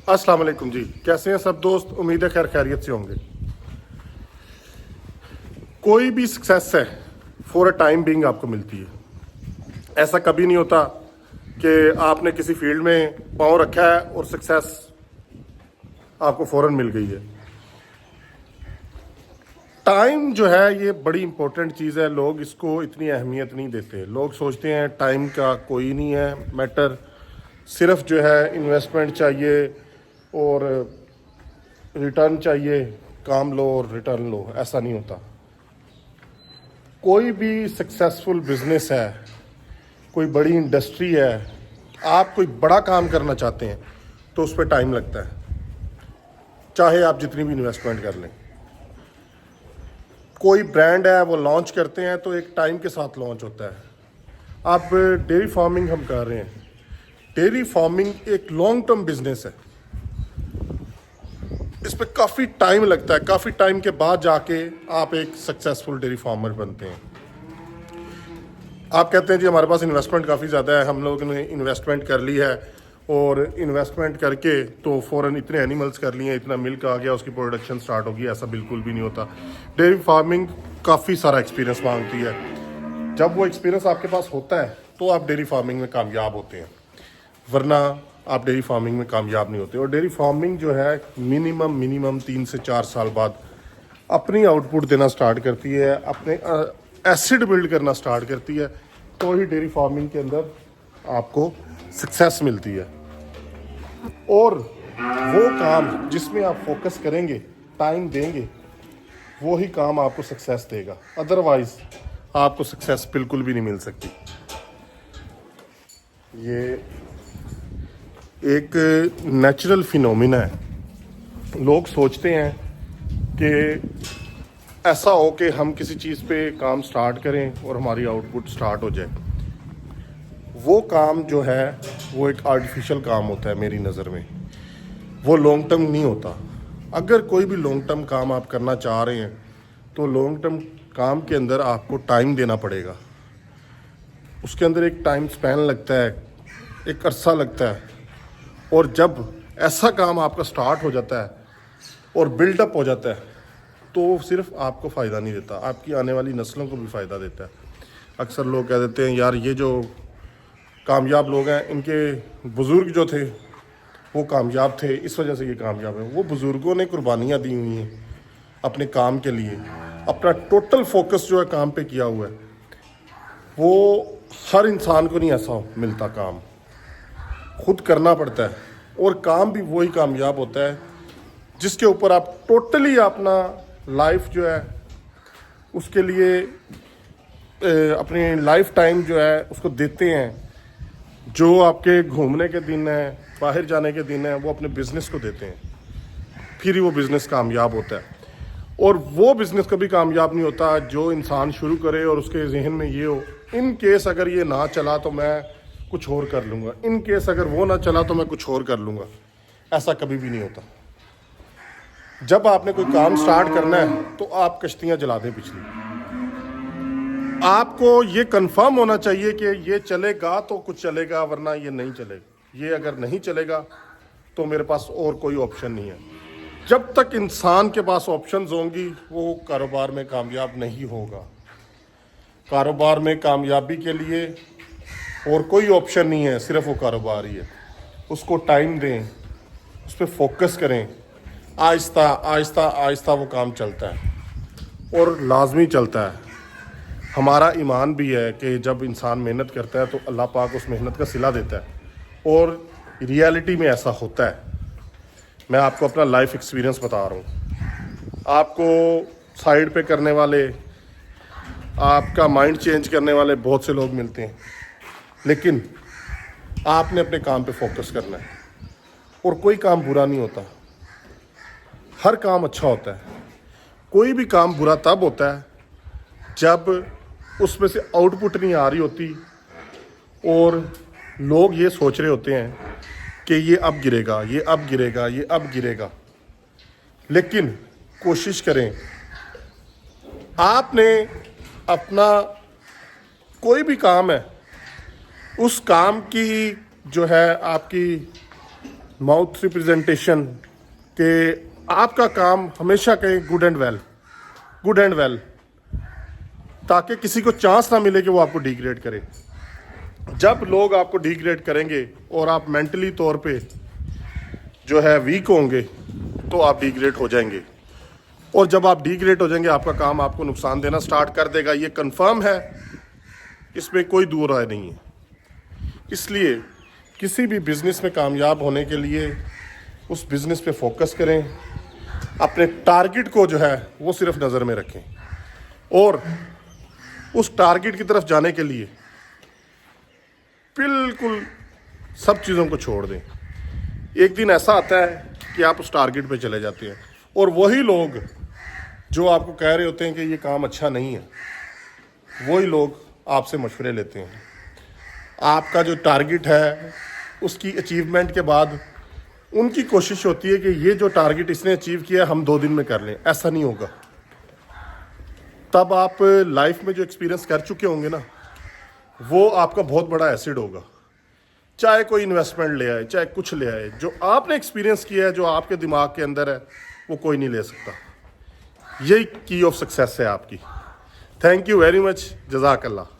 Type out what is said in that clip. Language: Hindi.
अस्सलाम वालेकुम जी, कैसे हैं सब दोस्त। उम्मीद है खैर खैरियत से होंगे। कोई भी सक्सेस है फॉर अ टाइम बीइंग आपको मिलती है। ऐसा कभी नहीं होता कि आपने किसी फील्ड में पाँव रखा है और सक्सेस आपको फौरन मिल गई है। टाइम जो है ये बड़ी इंपॉर्टेंट चीज़ है। लोग इसको इतनी अहमियत नहीं देते। लोग सोचते हैं टाइम का कोई नहीं है मैटर, सिर्फ जो है इन्वेस्टमेंट चाहिए और रिटर्न चाहिए, काम लो और रिटर्न लो। ऐसा नहीं होता। कोई भी सक्सेसफुल बिजनेस है, कोई बड़ी इंडस्ट्री है, आप कोई बड़ा काम करना चाहते हैं तो उस पर टाइम लगता है, चाहे आप जितनी भी इन्वेस्टमेंट कर लें। कोई ब्रांड है वो लॉन्च करते हैं तो एक टाइम के साथ लॉन्च होता है। अब डेयरी फार्मिंग हम कर रहे हैं। डेयरी फार्मिंग एक लॉन्ग टर्म बिजनेस है। इस पर काफ़ी टाइम लगता है। काफ़ी टाइम के बाद जाके आप एक सक्सेसफुल डेयरी फार्मर बनते हैं। आप कहते हैं जी हमारे पास इन्वेस्टमेंट काफ़ी ज़्यादा है, हम लोगों ने इन्वेस्टमेंट कर ली है और इन्वेस्टमेंट करके तो फ़ौरन इतने एनिमल्स कर लिए, इतना मिल्क आ गया, उसकी प्रोडक्शन स्टार्ट होगी। ऐसा बिल्कुल भी नहीं होता। डेयरी फार्मिंग काफ़ी सारा एक्सपीरियंस मांगती है। जब वो एक्सपीरियंस आपके पास होता है तो आप डेयरी फार्मिंग में कामयाब होते हैं, वरना आप डेयरी फार्मिंग में कामयाब नहीं होते। और डेयरी फार्मिंग जो है मिनिमम 3 से 4 साल बाद अपनी आउटपुट देना स्टार्ट करती है, अपने एसिड बिल्ड करना स्टार्ट करती है, तो ही डेयरी फार्मिंग के अंदर आपको सक्सेस मिलती है। और वो काम जिसमें आप फोकस करेंगे, टाइम देंगे, वो ही काम आपको सक्सेस देगा। अदरवाइज आपको सक्सेस बिल्कुल भी नहीं मिल सकती। ये एक नेचुरल फिनोमिना है। लोग सोचते हैं कि ऐसा हो कि हम किसी चीज़ पे काम स्टार्ट करें और हमारी आउटपुट स्टार्ट हो जाए। वो काम जो है वो एक आर्टिफिशियल काम होता है मेरी नज़र में। वो लॉन्ग टर्म नहीं होता। अगर कोई भी लॉन्ग टर्म काम आप करना चाह रहे हैं तो लॉन्ग टर्म काम के अंदर आपको टाइम देना पड़ेगा। उसके अंदर एक टाइम स्पैन लगता है, एक अरसा लगता है। और जब ऐसा काम आपका स्टार्ट हो जाता है और बिल्डअप हो जाता है तो सिर्फ आपको फ़ायदा नहीं देता, आपकी आने वाली नस्लों को भी फ़ायदा देता है। अक्सर लोग कह देते हैं यार ये जो कामयाब लोग हैं, इनके बुज़ुर्ग जो थे वो कामयाब थे, इस वजह से ये कामयाब है। वो बुज़ुर्गों ने कुर्बानियाँ दी हुई हैं अपने काम के लिए, अपना टोटल फोकस जो है काम पे किया हुआ है। वो हर इंसान को नहीं ऐसा मिलता। काम खुद करना पड़ता है और काम भी वही कामयाब होता है जिसके ऊपर आप टोटली अपना लाइफ जो है उसके लिए अपनी लाइफ टाइम जो है उसको देते हैं। जो आपके घूमने के दिन है, बाहर जाने के दिन है, वो अपने बिजनेस को देते हैं, फिर ही वो बिज़नेस कामयाब होता है। और वो बिज़नेस कभी कामयाब नहीं होता जो इंसान शुरू करे और उसके जहन में ये हो, इन केस अगर ये ना चला तो मैं कुछ और कर लूँगा, इन केस अगर वो ना चला तो मैं कुछ और कर लूँगा। ऐसा कभी भी नहीं होता। जब आपने कोई काम स्टार्ट करना है तो आप कश्तियाँ जला दें पिछली। आपको ये कंफर्म होना चाहिए कि ये चलेगा तो कुछ चलेगा, वरना ये नहीं चलेगा। ये अगर नहीं चलेगा तो मेरे पास और कोई ऑप्शन नहीं है। जब तक इंसान के पास ऑप्शंस होंगी वो कारोबार में कामयाब नहीं होगा। कारोबार में कामयाबी के लिए और कोई ऑप्शन नहीं है, सिर्फ वो कारोबार ही है। उसको टाइम दें, उस पर फोकस करें, आहिस्ता आहिस्ता आहिस्ता वो काम चलता है और लाजमी चलता है। हमारा ईमान भी है कि जब इंसान मेहनत करता है तो अल्लाह पाक उस मेहनत का सिला देता है, और रियलिटी में ऐसा होता है। मैं आपको अपना लाइफ एक्सपीरियंस बता रहा हूँ। आपको साइड पे करने वाले, आपका माइंड चेंज करने वाले बहुत से लोग मिलते हैं, लेकिन आपने अपने काम पे फोकस करना है। और कोई काम बुरा नहीं होता, हर काम अच्छा होता है। कोई भी काम बुरा तब होता है जब उसमें से आउटपुट नहीं आ रही होती और लोग ये सोच रहे होते हैं कि ये अब गिरेगा, ये अब गिरेगा, ये अब गिरेगा। लेकिन कोशिश करें, आपने अपना कोई भी काम है, उस काम की जो है आपकी माउथ रिप्रेजेंटेशन के आपका काम हमेशा कहें गुड एंड वेल, ताकि किसी को चांस ना मिले कि वो आपको डिग्रेड करे। जब लोग आपको डिग्रेड करेंगे और आप मेंटली तौर पे जो है वीक होंगे तो आप डिग्रेड हो जाएंगे, और जब आप डिग्रेड हो जाएंगे आपका काम आपको नुकसान देना स्टार्ट कर देगा। ये कंफर्म है, इसमें कोई दो राय नहीं है। इसलिए किसी भी बिजनेस में कामयाब होने के लिए उस बिजनेस पे फोकस करें, अपने टारगेट को जो है वो सिर्फ नज़र में रखें, और उस टारगेट की तरफ जाने के लिए बिल्कुल सब चीज़ों को छोड़ दें। एक दिन ऐसा आता है कि आप उस टारगेट पे चले जाते हैं, और वही लोग जो आपको कह रहे होते हैं कि ये काम अच्छा नहीं है, वही लोग आपसे मशवरे लेते हैं। आपका जो टारगेट है उसकी अचीवमेंट के बाद उनकी कोशिश होती है कि ये जो टारगेट इसने अचीव किया हम 2 दिन में कर लें। ऐसा नहीं होगा। तब आप लाइफ में जो एक्सपीरियंस कर चुके होंगे ना, वो आपका बहुत बड़ा एसिड होगा। चाहे कोई इन्वेस्टमेंट ले आए, चाहे कुछ ले आए, जो आपने एक्सपीरियंस किया है, जो आपके दिमाग के अंदर है, वो कोई नहीं ले सकता। यही की ऑफ सक्सेस है आपकी। Thank you very much. जज़ाकल्लाह।